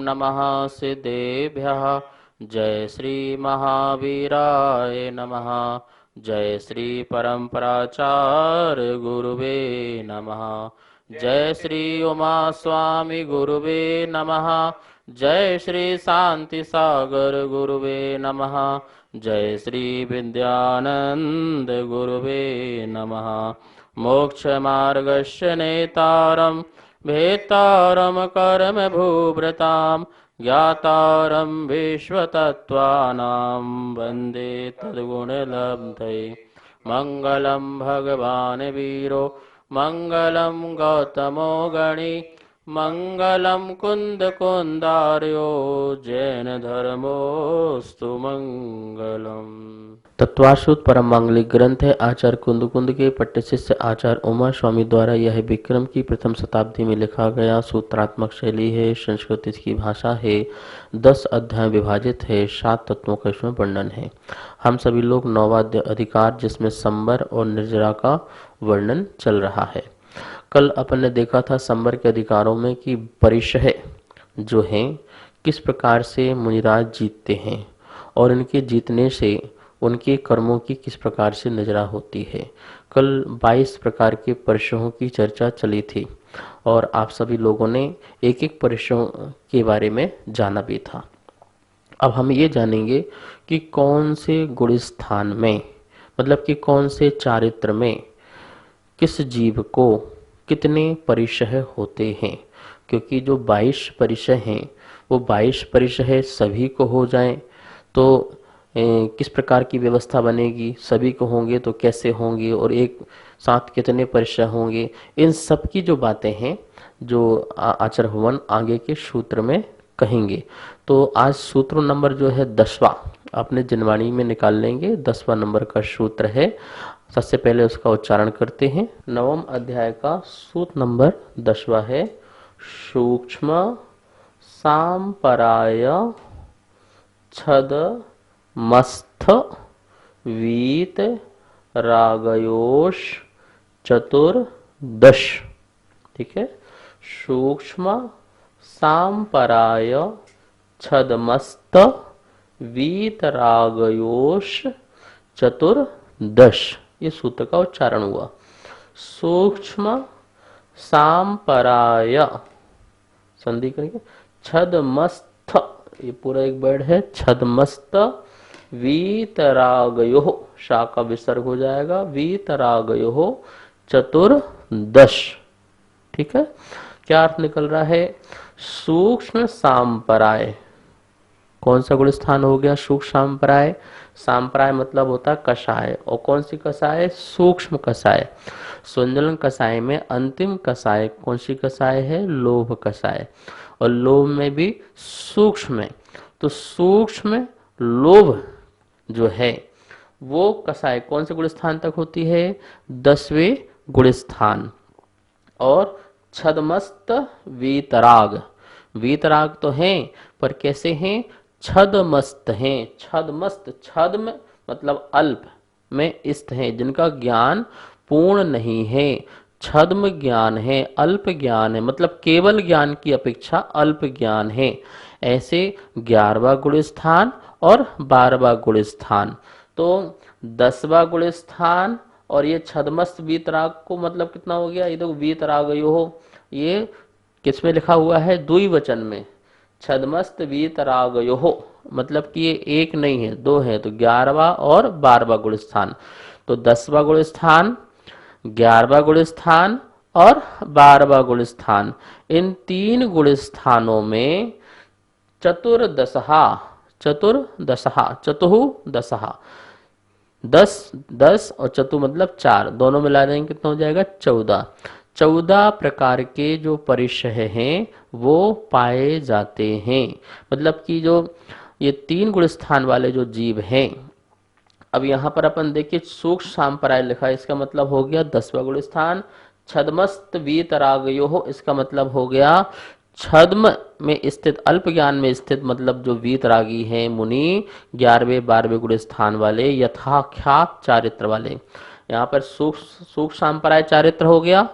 नमः सिद्धेभ्यः। जय श्री महावीराय नमः। जय श्री परम्पराचार्य गुरुवे नमः। जय श्री उमा स्वामी गुरुवे नमः। जय श्री शांति सागर गुरुवे नमः। जय श्री विद्यानंद गुरुवे नमः। मोक्ष मार्गस्य नेतारं भेतारं कर्म भूभृतां ज्ञातारं विश्वतत्त्वानां वन्दे तद्गुणलब्धये। मङ्गलं भगवान् वीरो मङ्गलं गौतमो गणी मङ्गलं कुन्दकुन्दार्यो जैन धर्मोऽस्तु मङ्गलम्। तत्वाश्रुत परम मांगलिक ग्रंथ है आचार्य कुंद के पट्ट शिष्य आचार्य उमा स्वामी द्वारा। यह विक्रम की प्रथम शताब्दी में लिखा गया सूत्रात्मक शैली है। संस्कृत इसकी भाषा है। 10 अध्याय विभाजित है। 7 तत्वों का इसमें वर्णन है। हम सभी लोग 9वां अधिकार जिसमें संवर और निर्जरा का वर्णन चल रहा है। कल अपन ने देखा था संवर के अधिकारों में कि परिशह जो हैं किस प्रकार से मुनिराज जीतते हैं और इनके जीतने से उनके कर्मों की किस प्रकार से नजरा होती है। कल 22 प्रकार के परिशहों की चर्चा चली थी और आप सभी लोगों ने एक एक परिशह के बारे में जाना भी था। अब हम ये जानेंगे कि कौन से गुण स्थान में, मतलब कि कौन से चारित्र में किस जीव को कितने परिशह होते हैं। क्योंकि जो 22 परिशह हैं वो 22 परिशह सभी को हो जाएं तो किस प्रकार की व्यवस्था बनेगी, सभी को होंगे तो कैसे होंगे और एक साथ कितने परिशह होंगे। इन सब की जो बातें हैं जो आचार्य भगवान आगे के सूत्र में कहेंगे। तो आज सूत्र नंबर जो है 10वां अपने जनवाणी में निकाल लेंगे। 10वां नंबर का सूत्र है। सबसे पहले उसका उच्चारण करते हैं। 9वें अध्याय का सूत्र नंबर 10वां है। सूक्ष्म सांपराय छद मस्थ वीत रागयोश चतुर्दश। ठीक है। सूक्ष्म सांपराय छदमस्त वीत रागयोश चतुर्दश। ये सूत्र का उच्चारण हुआ। सूक्ष्म सांपराय संधि करेंगे छदमस्थ, ये पूरा एक वर्ड है। छदमस्त वीतरागयो, शा का विसर्ग हो जाएगा। वीतरागयो चतुर्दश। ठीक है। क्या अर्थ निकल रहा है? सूक्ष्म सांपराय कौन सा गुण स्थान हो गया? सूक्ष्म सांपराय। सांपराय मतलब होता है कषाय। और कौन सी कषाय? सूक्ष्म कषाय। स्वंजलन कषाय में अंतिम कषाय कौन सी कषाय है? लोभ कषाय। और लोभ में भी सूक्ष्म है। तो सूक्ष्म लोभ जो है वो कषाय कौन से गुण स्थान तक होती है? 10वें गुण स्थान। और छदमस्त वीतराग, वीतराग तो हैं पर कैसे हैं? छदमस्त हैं। छदमस्त, छद्म मतलब अल्प में स्थ हैं, जिनका ज्ञान पूर्ण नहीं है। छद्म ज्ञान है, अल्प ज्ञान है, मतलब केवल ज्ञान की अपेक्षा अल्प ज्ञान है। ऐसे 11वां गुण स्थान और 12वां गुण स्थान। तो 10वां गुण स्थान और ये छदमस्त वीतराग को मतलब कितना हो गया? ये देखो वीतराग ये किसमें लिखा हुआ है? द्विवचन में। छदमस्त वीतरागयो मतलब कि ये एक नहीं है, दो है। तो 11वां और 12वां गुण स्थान। तो 10वां गुण स्थान, 11वां गुण स्थान और 12वां गुण स्थान, इन 3 गुण स्थानों में चतुर्दशहा, चतुर्दशहा, चतुर्दशहा 10 10 और चतु मतलब 4, दोनों मिला देंगे कितना हो जाएगा? 14। 14 प्रकार के जो परिशह हैं वो पाए जाते हैं। मतलब कि जो ये 3 गुण स्थान वाले जो जीव हैं, अब यहाँ पर अपन देखिए सूक्ष्म सांपराय लिखा है, इसका मतलब हो गया 10वां गुण स्थान। छदमस्त वीतरागयो, इसका मतलब हो गया छद्म में स्थित, अल्प ज्ञान में स्थित, मतलब जो वीतरागी हैं मुनि 11वें 12वें गुण स्थान वाले, यथाख्यात चारित्र वाले। यहाँ पर सूक्ष्म सांपराय चारित्र हो गया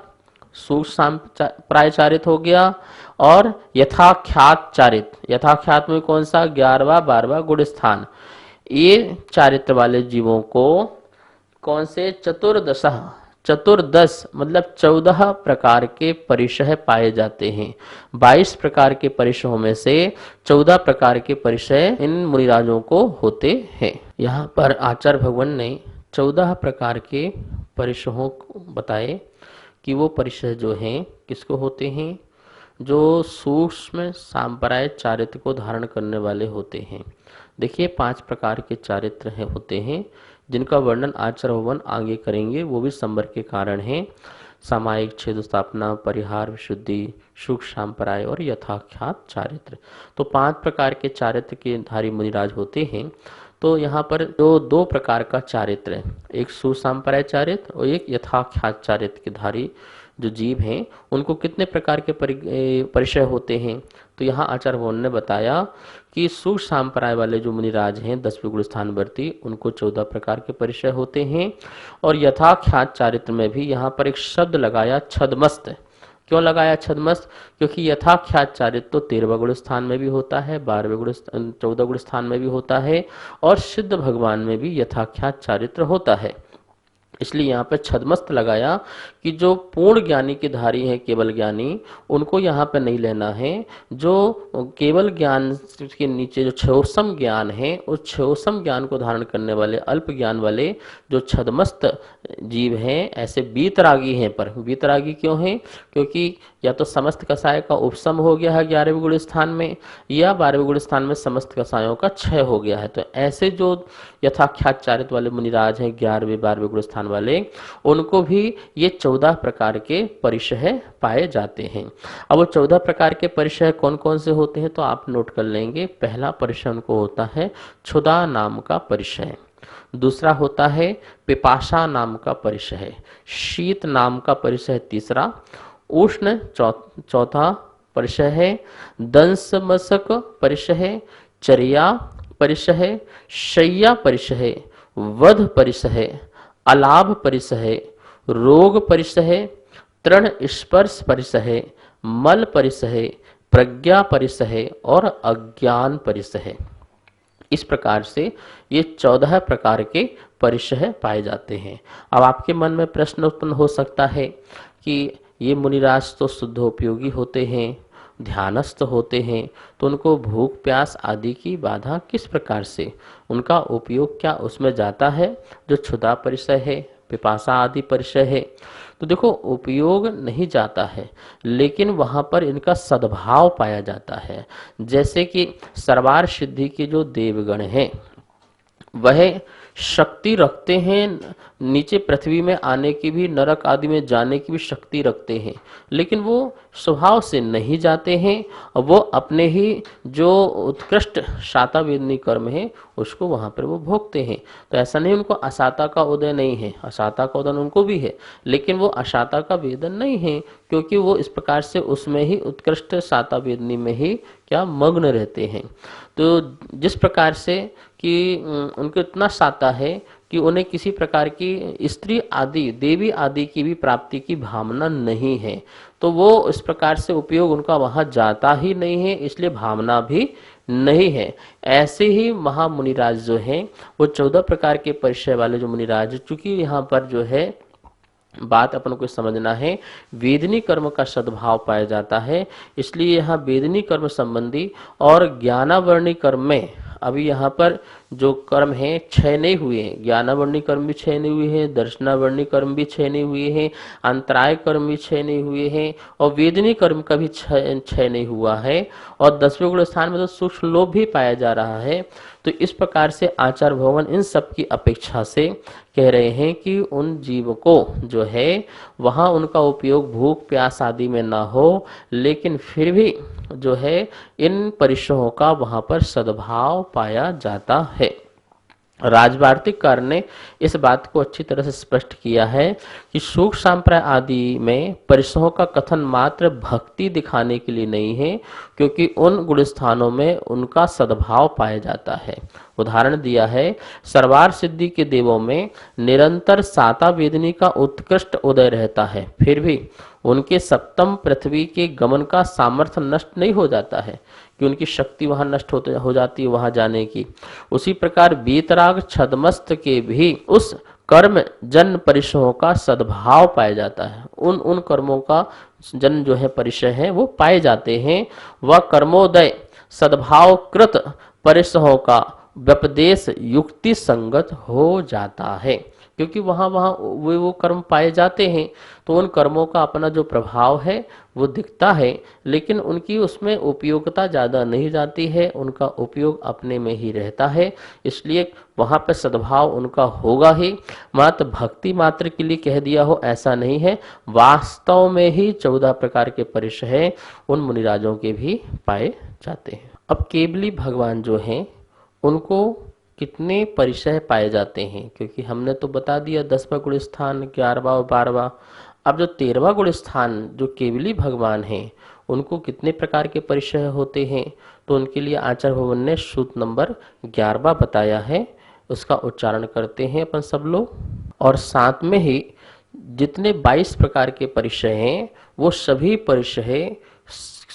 सूक्ष्म सांप्राय चारित हो गया, और यथाख्यात चारित, यथाख्यात में कौन सा 11वां 12वां गुण स्थान, ये चारित्र वाले जीवों को कौन से चतुर्दश, चतुर्दश मतलब 14 प्रकार के परिशह पाए जाते हैं। 22 प्रकार के परिशहों में से 14 प्रकार के परिशह इन मुनिराजों को होते हैं। यहाँ पर आचार्य भगवान ने 14 प्रकार के परिशहों को बताए कि वो परिशह जो हैं किसको होते हैं, जो सूक्ष्म सांप्राय चारित्र को धारण करने वाले होते हैं। देखिए 5 प्रकार के चारित्र होते हैं जिनका वर्णन आचार्य भगवान आगे करेंगे, वो भी संवर के कारण हैं। सामायिक, छेद स्थापना, परिहार, विशुद्धि, सूक्ष्म सांप्राय और यथाख्यात चारित्र। तो 5 प्रकार के चारित्र के धारी मुनिराज होते हैं। तो यहाँ पर जो 2 प्रकार का चारित्र है, एक सुसंप्राय चारित्र और एक यथाख्यात चारित्र के धारी जो जीव हैं उनको कितने प्रकार के परिचय होते हैं। तो यहाँ आचार्य भगवान ने बताया कि सूक्ष्म सांप्राय वाले जो मुनिराज हैं 10वें गुण स्थानवर्ती, उनको 14 प्रकार के परिचय होते हैं। और यथाख्यात चारित्र में भी यहाँ पर एक शब्द लगाया छद्मस्त। क्यों लगाया छद्मस्त? क्योंकि यथाख्यात चारित्र तो 13वें गुण स्थान में भी होता है, 12वें गुण 14 गुण स्थान में भी होता है, और सिद्ध भगवान में भी यथाख्यात चारित्र होता है। इसलिए यहाँ पे छद्मस्त लगाया कि जो पूर्ण ज्ञानी के धारी हैं, केवल ज्ञानी, उनको यहाँ पे नहीं लेना है। जो केवल ज्ञान के नीचे जो क्षयोसम ज्ञान है, उस क्षयोसम ज्ञान को धारण करने वाले अल्प ज्ञान वाले जो छद्मस्त जीव हैं, ऐसे बीतरागी हैं। पर बीतरागी क्यों हैं? क्योंकि या तो समस्त कसाय का उपशम हो गया है 11वें गुण स्थान में, या 12वें गुण स्थान में समस्त कसायों का क्षय हो गया है। तो ऐसे जो यथाख्यात चारित्र वाले मुनिराज हैं 11वें 12वें गुण स्थान वाले, उनको भी ये 14 प्रकार के परिशह पाए जाते हैं। अब वो 14 प्रकार के परिशह कौन कौन से होते हैं तो आप नोट कर लेंगे। पहला परिशह उनको होता है क्षुधा नाम का परिशह, दूसरा होता है पिपाशा नाम का परिशह, शीत नाम का परिशह तीसरा, उष्ण चौथा परिशह है, दंसमसक परिशह, चर्या परिशह, शय्या परिशह, वध परिशह, अलाभ परिशह, रोग परिशह, तृण स्पर्श परिशह, मल परिशह, प्रज्ञा परिशह और अज्ञान परिशह। इस प्रकार से ये 14 प्रकार के परिशह पाए जाते हैं। अब आपके मन में प्रश्न उत्पन्न हो सकता है कि ये मुनिराज तो शुद्धोपयोगी होते हैं, ध्यानस्थ होते हैं, तो उनको भूख प्यास आदि की बाधा किस प्रकार से, उनका उपयोग क्या उसमें जाता है जो क्षुधा परिचय है, पिपासा आदि परिचय है? तो देखो, उपयोग नहीं जाता है, लेकिन वहाँ पर इनका सद्भाव पाया जाता है। जैसे कि सर्वार सिद्धि के जो देवगण हैं वह शक्ति रखते हैं, नीचे पृथ्वी में आने की भी, नरक आदि में जाने की भी शक्ति रखते हैं, लेकिन वो स्वभाव से नहीं जाते हैं। वो अपने ही जो उत्कृष्ट शाता वेदनी कर्म है उसको वहाँ पर वो भोगते हैं। तो ऐसा नहीं उनको अशाता का उदय नहीं है, अशाता का उदय उनको भी है, लेकिन वो अशाता का वेदन नहीं है, क्योंकि वो इस प्रकार से उसमें ही उत्कृष्ट शाता वेदनी में ही क्या मग्न रहते हैं। तो जिस प्रकार से कि उनको इतना शाता है कि उन्हें किसी प्रकार की स्त्री आदि, देवी आदि की भी प्राप्ति की भावना नहीं है, तो वो इस प्रकार से उपयोग उनका वहाँ जाता ही नहीं है, इसलिए भावना भी नहीं है। ऐसे ही महामुनिराज जो हैं वो 14 प्रकार के परिचय वाले जो मुनिराज, चूंकि यहाँ पर जो है बात अपन को समझना है, वेदनी कर्म का सद्भाव पाया जाता है, इसलिए यहाँ वेदनी कर्म संबंधी और ज्ञानावर्णी कर्म में अभी यहाँ पर जो कर्म हैं क्षय नहीं हुए हैं। ज्ञानावर्णी कर्म भी क्षय नहीं हुए हैं, दर्शनावर्णी कर्म भी क्षय नहीं हुए हैं, अंतराय कर्म भी क्षय नहीं हुए हैं, और वेदनी कर्म का भी क्षय नहीं हुआ है, और 10वें गुण स्थान में तो सूक्ष्म लोभ भी पाया जा रहा है। तो इस प्रकार से आचार्य भगवान इन सब की अपेक्षा से कह रहे हैं कि उन जीव को जो है वहाँ उनका उपयोग भूख प्यास आदि में ना हो, लेकिन फिर भी जो है इन परिश्रमों का वहाँ पर सद्भाव पाया जाता है। राजवार्तिककार ने इस बात को अच्छी तरह से स्पष्ट किया है कि सूक्ष्म संप्राय आदि में परिसहों का कथन मात्र भक्ति दिखाने के लिए नहीं है, क्योंकि उन गुण स्थानों में उनका सद्भाव पाया जाता है। उदाहरण दिया है, सर्वार सिद्धि के देवों में निरंतर साता वेदनी का उत्कृष्ट उदय रहता है, फिर भी उनके सप्तम पृथ्वी के गमन का सामर्थ्य नष्ट नहीं हो जाता है कि उनकी शक्ति वहां नष्ट हो जाती है वहां जाने की। उसी प्रकार बीतराग छदमस्त के भी उस कर्म जन्म परिसहों का सद्भाव पाया जाता है। उन कर्मों का जन्म जो है परिचय है वो पाए जाते हैं। वह कर्मोदय सद्भाव कृत परिसहों का व्यपदेश युक्ति संगत हो जाता है, क्योंकि वहां वहां वो कर्म पाए जाते हैं तो उन कर्मों का अपना जो प्रभाव है वो दिखता है, लेकिन उनकी उसमें उपयोगिता ज़्यादा नहीं जाती है, उनका उपयोग अपने में ही रहता है, इसलिए वहाँ पर सद्भाव उनका होगा ही। मात्र भक्ति मात्र के लिए कह दिया हो ऐसा नहीं है, वास्तव में ही 14 प्रकार के परिचय उन मुनिराजों के भी पाए जाते हैं। अब केवली भगवान जो हैं उनको कितने परिचय पाए जाते हैं, क्योंकि हमने तो बता दिया 10वां गुण स्थान, 11वां और 12वां। अब जो 13वां गुण स्थान जो केवली भगवान हैं उनको कितने प्रकार के परिचय होते हैं, तो उनके लिए आचार्य भवन ने सूत्र नंबर 11वां बताया है, उसका उच्चारण करते हैं अपन सब लोग। और साथ में ही जितने 22 प्रकार के परिचय हैं वो सभी परिचय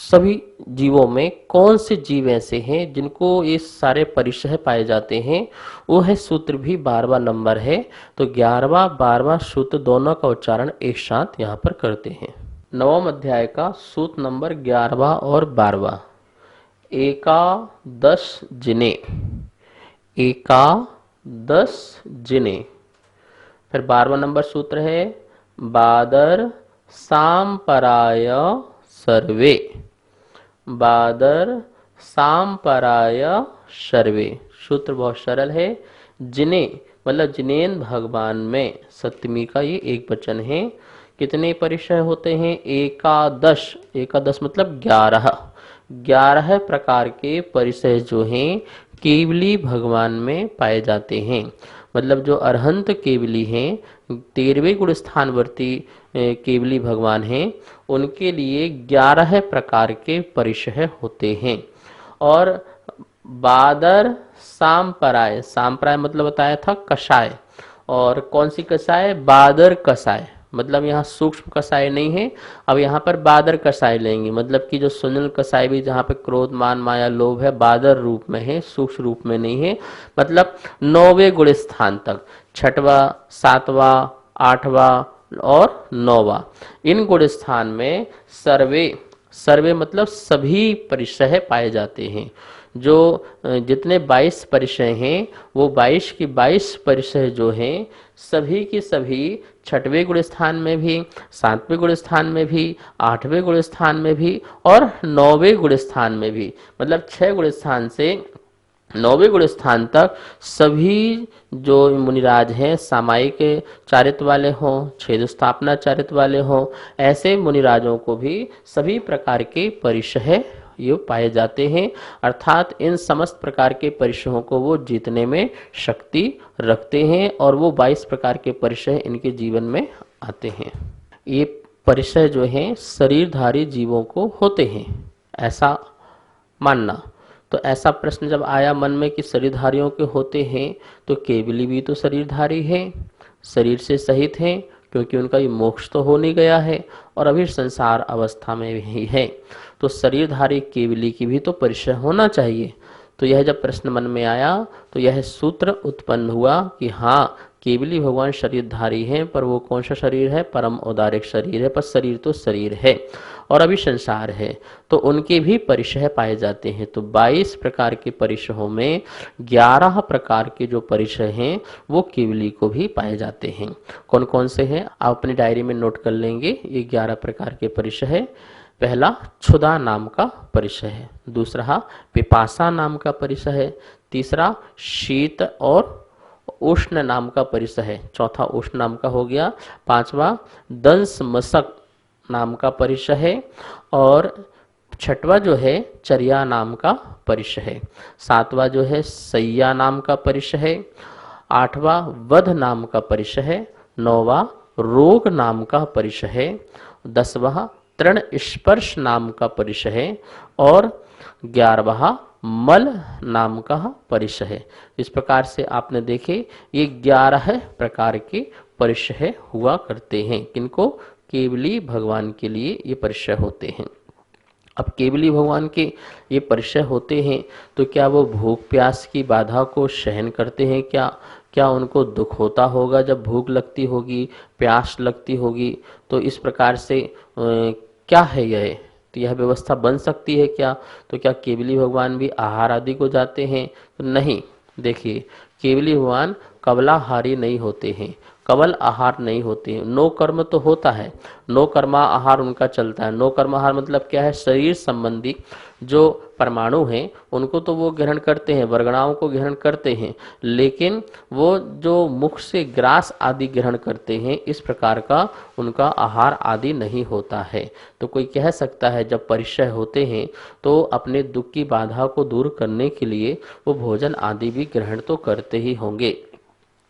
सभी जीवों में कौन से जीव ऐसे हैं जिनको ये सारे परिचय पाए जाते हैं, वो है सूत्र भी 12वां नंबर है। तो 11वां 12वां सूत्र दोनों का उच्चारण एक साथ यहाँ पर करते हैं। 9वें अध्याय का सूत्र नंबर 11वां और 12वां। एकादश जिने, एकादश जिने। फिर 12वां नंबर सूत्र है बादर सांपराय सर्वे, बादर सांपराय सर्वे। सूत्र बहुत सरल है। जिने मतलब जिनेन भगवान में, सप्तमी का ये एक वचन है। कितने परिचय होते हैं? एकादश, एकादश मतलब 11, 11 प्रकार के परिचय जो हैं केवली भगवान में पाए जाते हैं। मतलब जो अरहंत केवली हैं, 13वें गुण स्थानवर्ती केवली भगवान हैं, उनके लिए 11 प्रकार के परिचय होते हैं। और बादर सांपराय, सांपराय मतलब बताया था कषाय, और कौन सी कषाय? बादर कषाय। मतलब यहाँ सूक्ष्म कषाय नहीं है, अब यहाँ पर बादर कषाय लेंगे। मतलब कि जो सुनील कषाय भी जहाँ पे क्रोध मान माया लोभ है बादर रूप में है, सूक्ष्म रूप में नहीं है। मतलब 9वें गुण स्थान तक, 6वां 7वां 8वां और 9वां, इन गुण स्थान में सर्वे, सर्वे मतलब सभी परिचय पाए जाते हैं। जो जितने 22 परिचय हैं वो 22 की 22 परिचय जो हैं सभी की सभी 6वें गुण स्थान में भी, 7वें गुण स्थान में भी, 8वें गुण स्थान में भी और 9वें गुण स्थान में भी। मतलब 6 गुण स्थान से 9वें गुण स्थान तक सभी जो मुनिराज हैं सामायिक चारित्र वाले हों, छेद स्थापना चारित्र वाले हों, ऐसे मुनिराजों को भी सभी प्रकार के परिचय ये पाए जाते हैं। अर्थात इन समस्त प्रकार के परिचयों को वो जीतने में शक्ति रखते हैं और वो 22 प्रकार के परिचय इनके जीवन में आते हैं। ये परिचय जो हैं शरीरधारी जीवों को होते हैं, ऐसा मानना। तो ऐसा प्रश्न जब आया मन में कि शरीरधारियों के होते हैं, तो केवली भी तो शरीरधारी है, शरीर से सहित हैं, क्योंकि उनका ये मोक्ष तो हो नहीं गया है और अभी संसार अवस्था में भी है। तो शरीरधारी केवली की भी तो परिचय होना चाहिए। तो यह जब प्रश्न मन में आया तो यह सूत्र उत्पन्न हुआ कि हाँ, केवली भगवान शरीरधारी हैं, पर वो कौन सा शरीर है? परम औदारिक शरीर है, पर शरीर तो शरीर है और अभी संसार है, तो उनके भी परिचय पाए जाते हैं। तो 22 प्रकार के परिचयों में 11 प्रकार के जो परिचय हैं वो केवली को भी पाए जाते हैं। कौन कौन से हैं आप अपनी डायरी में नोट कर लेंगे। ये 11 प्रकार के परिचय है। पहला क्षुधा नाम का परिचय है, दूसरा पिपासा नाम का परिचय है, तीसरा शीत और उष्ण नाम का परिचय है, चौथा उष्ण नाम का हो गया, पांचवा दंश मशक नाम का परिचय है और छठवां जो है चर्या नाम का परिचय है, सातवां जो है सैया नाम का परिचय है 8वां वध नाम का परिचय है, 9वां रोग नाम का परिचय है, 10वां तृण स्पर्श नाम का परिचय है और 11वां मल नाम का परिचय है। इस प्रकार से आपने देखे ये 11 प्रकार के परिचय हुआ करते हैं। किनको? केवली भगवान के लिए ये परिचय होते हैं। अब केवली भगवान के ये परिचय होते हैं तो क्या वो भूख प्यास की बाधा को सहन करते हैं? क्या उनको दुख होता होगा जब भूख लगती होगी, प्यास लगती होगी? तो इस प्रकार से क्या है यह? तो यह व्यवस्था बन सकती है क्या? तो क्या केवली भगवान भी आहार आदि को जाते हैं? तो नहीं। देखिए, केवली भगवान कबलाहारी नहीं होते हैं, कवल आहार नहीं होते हैं। नो कर्म तो होता है, नो कर्मा आहार उनका चलता है। नो कर्म आहार मतलब क्या है? शरीर संबंधी जो परमाणु हैं उनको तो वो ग्रहण करते हैं, वर्गणाओं को ग्रहण करते हैं, लेकिन वो जो मुख से ग्रास आदि ग्रहण करते हैं, इस प्रकार का उनका आहार आदि नहीं होता है। तो कोई कह सकता है जब परिचय होते हैं तो अपने दुख की बाधा को दूर करने के लिए वो भोजन आदि भी ग्रहण तो करते ही होंगे।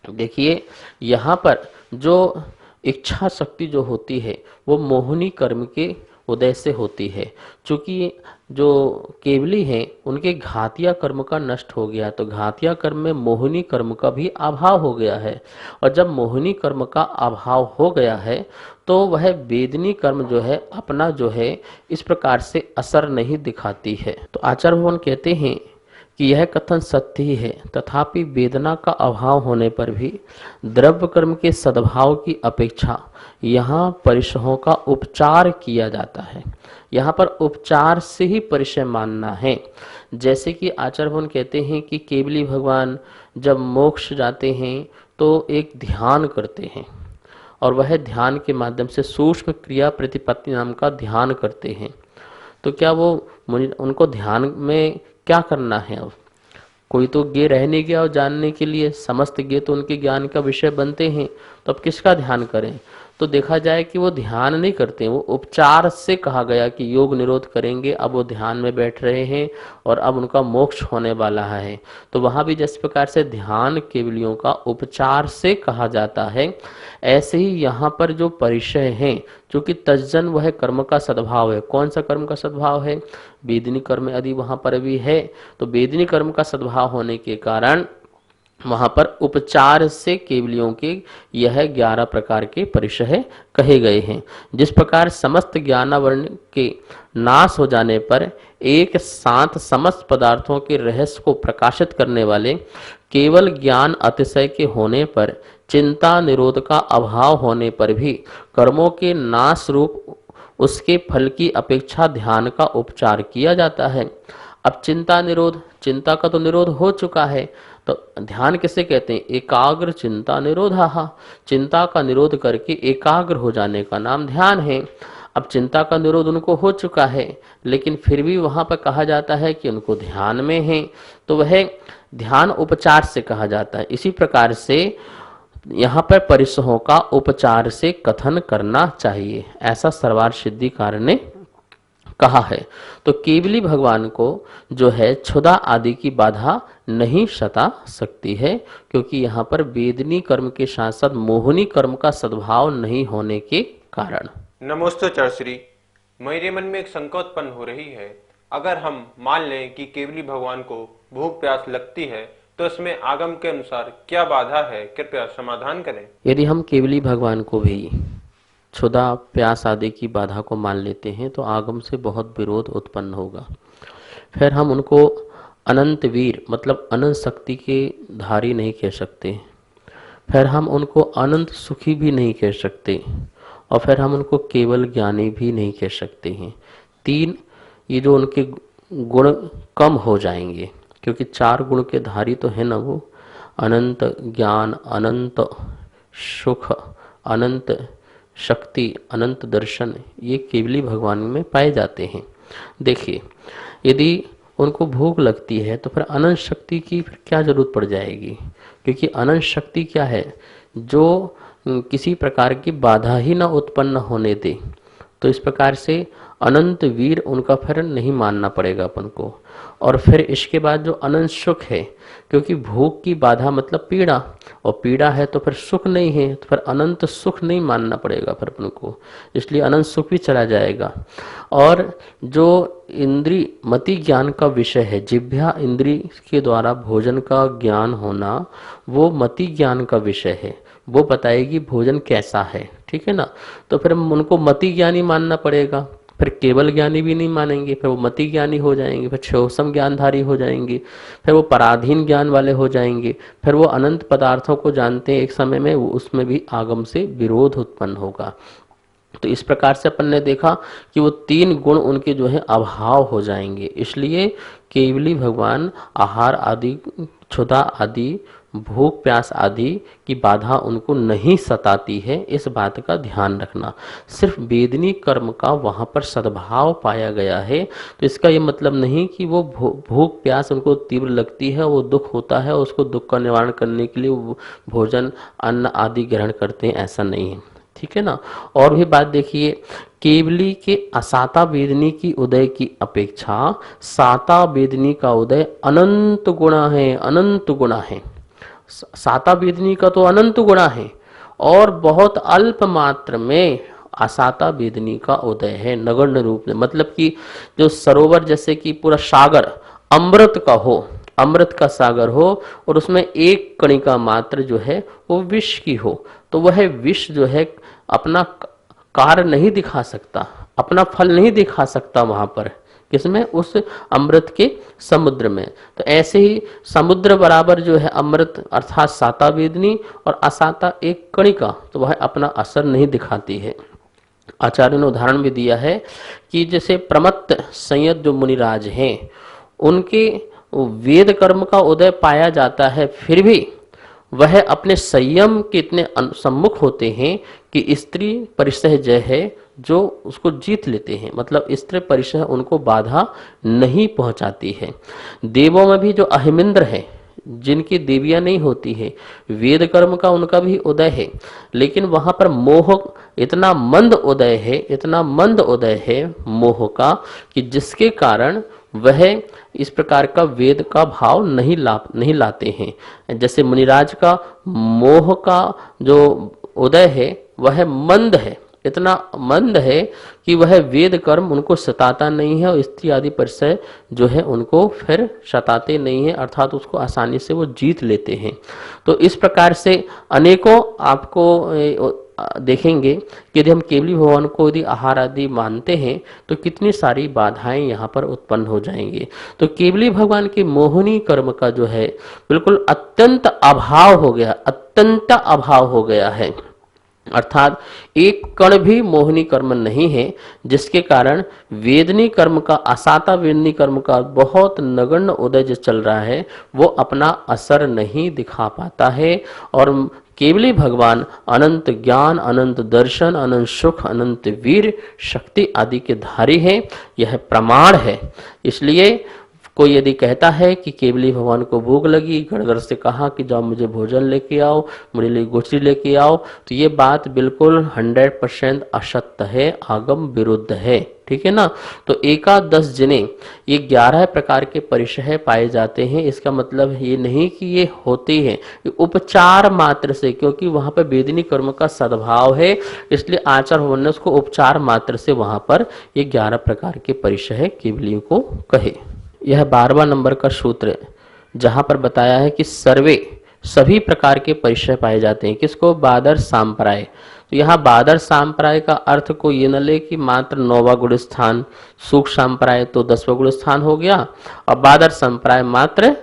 देखिए, यहाँ पर जो इच्छा शक्ति जो होती है वो मोहिनी कर्म के उदय से होती है। चूंकि जो केवली हैं उनके घातिया कर्म का नष्ट हो गया, तो घातिया कर्म में मोहिनी कर्म का भी अभाव हो गया है। और जब मोहिनी कर्म का अभाव हो गया है तो वह वेदनी कर्म जो है अपना जो है इस प्रकार से असर नहीं दिखाती है। तो आचार्य भगवान कहते हैं कि यह कथन सत्य ही है, तथापि वेदना का अभाव होने पर भी द्रव्य कर्म के सद्भाव की अपेक्षा यहाँ परिचयों का उपचार किया जाता है। यहाँ पर उपचार से ही परिचय मानना है। जैसे कि आचार्य भगवान कहते हैं कि केवली भगवान जब मोक्ष जाते हैं तो एक ध्यान करते हैं और वह ध्यान के माध्यम से सूक्ष्म क्रिया प्रतिपत्ति नाम का ध्यान करते हैं। तो क्या वो उनको ध्यान में क्या करना है? अब कोई तो ज्ञ रह नहीं गया और जानने के लिए, समस्त ज्ञ तो उनके ज्ञान का विषय बनते हैं, तो अब किसका ध्यान करें? तो देखा जाए कि वो ध्यान नहीं करते, वो उपचार से कहा गया कि योग निरोध करेंगे, अब वो ध्यान में बैठ रहे हैं और अब उनका मोक्ष होने वाला है। तो वहां भी जिस प्रकार से ध्यान केवलियों का उपचार से कहा जाता है, ऐसे ही यहाँ पर जो परिचय हैं, क्योंकि तज्जन वह कर्म का सद्भाव है। कौन सा कर्म का सद्भाव है? वेदनी कर्म यदि वहां पर भी है तो वेदनी कर्म का सद्भाव होने के कारण वहां पर उपचार से केवलियों के यह 11 प्रकार के परिचय कहे गए हैं। जिस प्रकार समस्त ज्ञानावरण के नाश हो जाने पर एक साथ समस्त पदार्थों के रहस्य को प्रकाशित करने वाले केवल ज्ञान अतिशय के होने पर, चिंता निरोध का अभाव होने पर भी कर्मों के नाश रूप उसके फल की अपेक्षा ध्यान का उपचार किया जाता है। अब चिंता निरोध, चिंता का तो निरोध हो चुका है, तो ध्यान किसे कहते हैं? एकाग्र चिंता निरोधा। चिंता का निरोध करके एकाग्र हो जाने का नाम ध्यान है। अब चिंता का निरोध उनको हो चुका है, लेकिन फिर भी वहां पर कहा जाता है कि उनको ध्यान में है, तो वह ध्यान उपचार से कहा जाता है। इसी प्रकार से यहाँ पर परिचयों का उपचार से कथन करना चाहिए, ऐसा सर्वार्थ सिद्धिकार ने कहा है। तो केवली भगवान को जो है क्षुधा आदि की बाधा नहीं सता सकती है, क्योंकि यहाँ पर वेदनी कर्म के साथ साथ मोहिनी कर्म का सद्भाव नहीं होने के कारण। नमोस्तु चरश्री, मेरे मन में एक शंका उत्पन्न हो रही है। अगर हम मान लें कि केवली भगवान को भूख प्यास लगती है तो इसमें आगम के अनुसार क्या बाधा है? कृपया समाधान करें। यदि हम केवली भगवान को भी क्षुधा प्यास आदि की बाधा को मान लेते हैं तो आगम से बहुत विरोध उत्पन्न होगा। फिर हम उनको अनंत वीर मतलब अनंत शक्ति के धारी नहीं कह सकते, फिर हम उनको अनंत सुखी भी नहीं कह सकते, और फिर हम उनको केवल ज्ञानी भी नहीं कह सकते हैं। तीन ये जो उनके गुण कम हो जाएंगे, क्योंकि 4 गुण के धारी तो है ना वो, अनंत ज्ञान, अनंत सुख, अनंत शक्ति, अनंत दर्शन, ये केवली भगवान में पाए जाते हैं। देखिए, यदि उनको भूख लगती है तो फिर अनंत शक्ति की फिर क्या जरूरत पड़ जाएगी? क्योंकि अनंत शक्ति क्या है? जो किसी प्रकार की बाधा ही ना उत्पन्न होने दे। तो इस प्रकार से अनंत वीर उनका फिर नहीं मानना पड़ेगा अपन को। और फिर इसके बाद जो अनंत सुख है, क्योंकि भूख की बाधा मतलब पीड़ा, और पीड़ा है तो फिर सुख नहीं है, तो फिर अनंत सुख नहीं मानना पड़ेगा फिर अपन को, इसलिए अनंत सुख भी चला जाएगा। और जो इंद्री मति ज्ञान का विषय है, जिह्वा इंद्री के द्वारा भोजन का ज्ञान होना, वो मति ज्ञान का विषय है, वो बताएगी भोजन कैसा है, ठीक है ना। तो फिर उनको मति ज्ञानी मानना पड़ेगा, फिर केवल ज्ञानी भी नहीं मानेंगे, फिर वो मति ज्ञानी हो जाएंगे, फिर क्षोसम ज्ञानधारी हो जाएंगे, फिर वो पराधीन ज्ञान वाले हो जाएंगे, फिर वो अनंत पदार्थों को जानते हैं एक समय में, उसमें भी आगम से विरोध उत्पन्न होगा। तो इस प्रकार से अपन ने देखा कि वो तीन गुण उनके जो है अभाव हो जाएंगे, इसलिए केवली भगवान आहार आदि, क्षुधा आदि, भूख प्यास आदि की बाधा उनको नहीं सताती है, इस बात का ध्यान रखना। सिर्फ वेदनी कर्म का वहाँ पर सद्भाव पाया गया है, तो इसका ये मतलब नहीं कि वो भूख प्यास उनको तीव्र लगती है, वो दुख होता है, उसको दुख का निवारण करने के लिए वो भोजन अन्न आदि ग्रहण करते हैं, ऐसा नहीं है, ठीक है ना। और भी बात देखिए, केवली के असाता वेदनी की उदय की अपेक्षा साता वेदनी का उदय अनंत गुणा है, अनंत गुणा है। साता वेदनी का तो अनंत गुणा है, और बहुत अल्प मात्र में असाता वेदनी का उदय है, नगण्य रूप में। मतलब कि जो सरोवर जैसे कि पूरा सागर अमृत का हो, अमृत का सागर हो, और उसमें एक कणिका मात्र जो है वो विष की हो, तो वह विष जो है अपना कार्य नहीं दिखा सकता, अपना फल नहीं दिखा सकता वहां पर, किसमें, उस अमृत के समुद्र में। तो ऐसे ही समुद्र बराबर जो है अमृत अर्थात साता वेदनी, और असाता एक कणिका, तो वह अपना असर नहीं दिखाती है। आचार्य ने उदाहरण भी दिया है कि जैसे प्रमत्त संयत जो मुनिराज हैं, उनके वेद कर्म का उदय पाया जाता है, फिर भी वह अपने संयम के इतने सम्मुख होते हैं कि स्त्री परिसह जय है जो उसको जीत लेते हैं, मतलब स्त्री परिसह उनको बाधा नहीं पहुंचाती है। देवों में भी जो अहिमिंद्र है, जिनकी देवियां नहीं होती है, वेद कर्म का उनका भी उदय है, लेकिन वहां पर मोह इतना मंद उदय है, इतना मंद उदय है मोह का, कि जिसके कारण वह इस प्रकार का वेद का भाव नहीं लाते हैं। जैसे मुनिराज का मोह का जो उदय है वह मंद है, इतना मंद है कि वह वेद कर्म उनको सताता नहीं है, और स्त्री आदि परिसय जो है उनको फिर सताते नहीं है, अर्थात उसको आसानी से वो जीत लेते हैं। तो इस प्रकार से अनेकों आपको देखेंगे कि यदि हम केवली भगवान को यदि आहार आदि मानते हैं तो कितनी सारी बाधाएं यहाँ पर उत्पन्न हो जाएंगी। तो केवली भगवान के मोहिनी कर्म का जो है बिल्कुल अत्यंत अभाव हो गया, अत्यंत अभाव हो गया है, अर्थात एक कण भी मोहिनी कर्म नहीं है, जिसके कारण वेदनी कर्म का, असाता वेदनी कर्म का बहुत नगण्य उदय जो चल रहा है वो अपना असर नहीं दिखा पाता है। और केवली भगवान अनंत ज्ञान, अनंत दर्शन, अनंत सुख, अनंत वीर शक्ति आदि के धारी हैं, यह प्रमाण है। इसलिए कोई यदि कहता है कि केवली भगवान को भूख लगी, गणगढ़ से कहा कि जाओ मुझे भोजन लेके आओ, मेरे लिए गुठली लेके आओ, तो ये बात बिल्कुल 100% असत्य है, आगम विरुद्ध है, ठीक है ना। तो एकादश जिने ये 11 प्रकार के परिचय पाए जाते हैं, इसका मतलब ये नहीं कि ये होते हैं, ये उपचार मात्र से, क्योंकि वहां पर वेदनी कर्म का सद्भाव है, इसलिए आचार्य भगवान ने उसको उपचार मात्र से वहां पर ये 11 प्रकार के परिचय केवलियों को कहे। यह 12वां नंबर का सूत्र है, जहां पर बताया है कि सर्वे सभी प्रकार के परिचय पाए जाते हैं, किसको, बादर सांप्राय। तो यहाँ बादर सांप्राय का अर्थ को ये न ले कि मात्र 9वां गुण स्थान, सूख सांप्राय तो 10वां गुण स्थान हो गया, और बादर संप्राय मात्र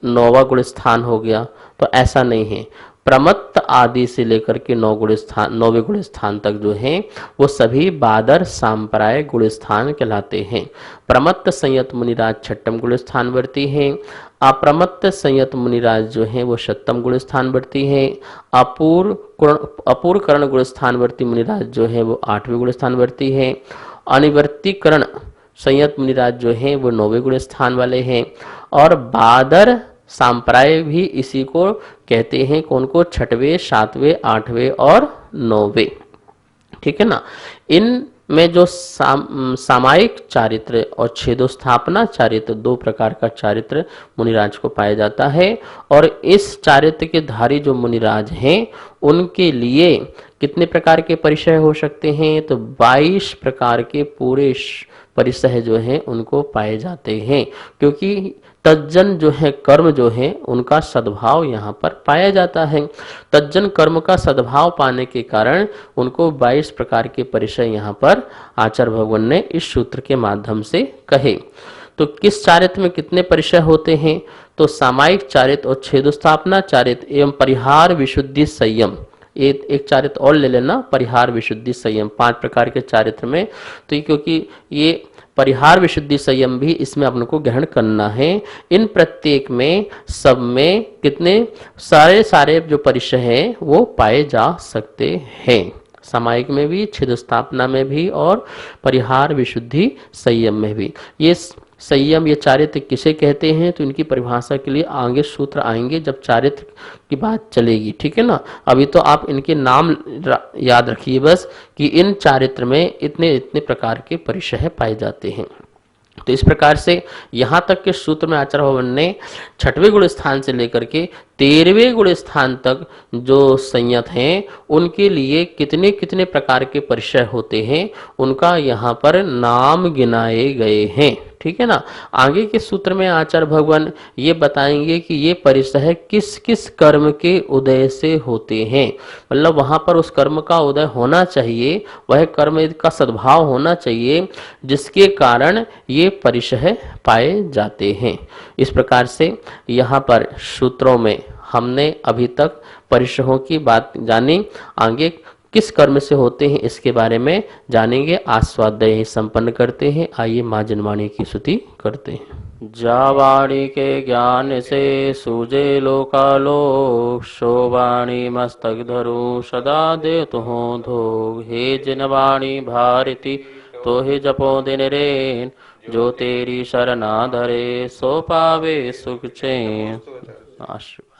9वां गुण स्थान हो गया, तो ऐसा नहीं है। प्रमत्त आदि से लेकर के 9वें गुण स्थान तक जो हैं वो सभी बादर सांप्राय गुण स्थान कहलाते हैं। प्रमत्त संयत मुनिराज 6ठम गुण स्थान वर्ती हैं, अप्रमत्त संयत मुनिराज जो हैं वो 7ठम गुण स्थान वर्ती हैं, अपूर्व करण गुण स्थानवर्ती मुनिराज जो है वो 8वें गुण स्थान वर्ती हैं, अनिवर्तीकरण संयत मुनिराज जो हैं वो 9वें गुण स्थान वाले हैं, और बादर सांप्राय भी इसी को कहते हैं, कौन को, 6वें 7वें 8वें और 9वें, ठीक है ना। इन में जो सामायिक चारित्र और छेदोस्थापना चारित्र, दो प्रकार का चारित्र मुनिराज को पाया जाता है। और इस चारित्र के धारी जो मुनिराज हैं उनके लिए कितने प्रकार के परिचय हो सकते हैं? तो 22 प्रकार के पूरे परिचय जो हैं उनको पाए जाते हैं, क्योंकि तज्जन जो है कर्म जो है उनका सद्भाव यहाँ पर पाया जाता है। तज्जन कर्म का सद्भाव पाने के कारण उनको 22 प्रकार के परिचय यहाँ पर आचार्य भगवान ने इस सूत्र के माध्यम से कहे। तो किस चारित्र में कितने परिचय होते हैं? तो सामायिक चारित्र और छेदोस्थापना चारित्र एवं परिहार विशुद्धि संयम, एक चारित्र और ले लेना, परिहार विशुद्धि संयम, 5 प्रकार के चारित्र में। तो क्योंकि ये परिहार विशुद्धि संयम भी इसमें अपन को ग्रहण करना है। इन प्रत्येक में सब में कितने सारे जो परिचय हैं वो पाए जा सकते हैं, सामायिक में भी, छेदस्थापना में भी और परिहार विशुद्धि संयम में भी। ये संयम, ये चारित्र किसे कहते हैं? तो इनकी परिभाषा के लिए आगे सूत्र आएंगे जब चारित्र की बात चलेगी, ठीक है ना। अभी तो आप इनके नाम याद रखिए बस कि इन चारित्र में इतने इतने प्रकार के परिचय पाए जाते हैं। तो इस प्रकार से यहाँ तक के सूत्र में आचार्य भगवान ने 6वें गुण स्थान से लेकर के 13वें गुण स्थान तक जो संयत हैं उनके लिए कितने कितने प्रकार के परिचय होते हैं उनका यहाँ पर नाम गिनाए गए हैं, ठीक है ना। आगे के सूत्र में आचार्य भगवान ये बताएंगे कि ये परिचय किस किस कर्म के उदय से होते हैं, मतलब वहां पर उस कर्म का उदय होना चाहिए, वह कर्म का सद्भाव होना चाहिए जिसके कारण ये परिचय पाए जाते हैं। इस प्रकार से यहाँ पर सूत्रों में हमने अभी तक परिचयों की बात जानी, आगे किस कर्म से होते हैं इसके बारे में जानेंगे। आज स्वाध्याय संपन्न करते हैं। आइए माँ जनवाणी की स्तुति करते हैं। जावाणी के ज्ञान से सूझे लोकालोक, शोवाणी मस्तक धरू सदा दे तुहों धोग। हे जनवाणी भारती तो ही जपो दिन रेन, जो तेरी शरणा धरे सो पावे सुख चैन। आशीर्वाद।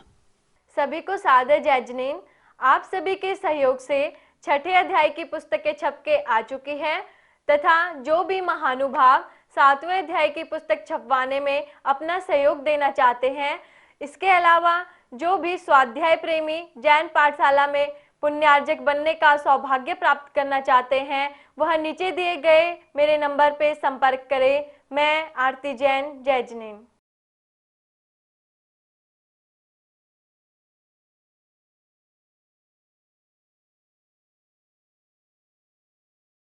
सभी को सादर जय जिनेन्द्र। आप सभी के सहयोग से 6ठे अध्याय की पुस्तकें छप के आ चुकी हैं तथा जो भी महानुभाव 7वें अध्याय की पुस्तक छपवाने में अपना सहयोग देना चाहते हैं, इसके अलावा जो भी स्वाध्याय प्रेमी जैन पाठशाला में पुण्यार्जक बनने का सौभाग्य प्राप्त करना चाहते हैं, वह नीचे दिए गए मेरे नंबर पे संपर्क करें। मैं आरती जैन, जय जिनेन्द्र।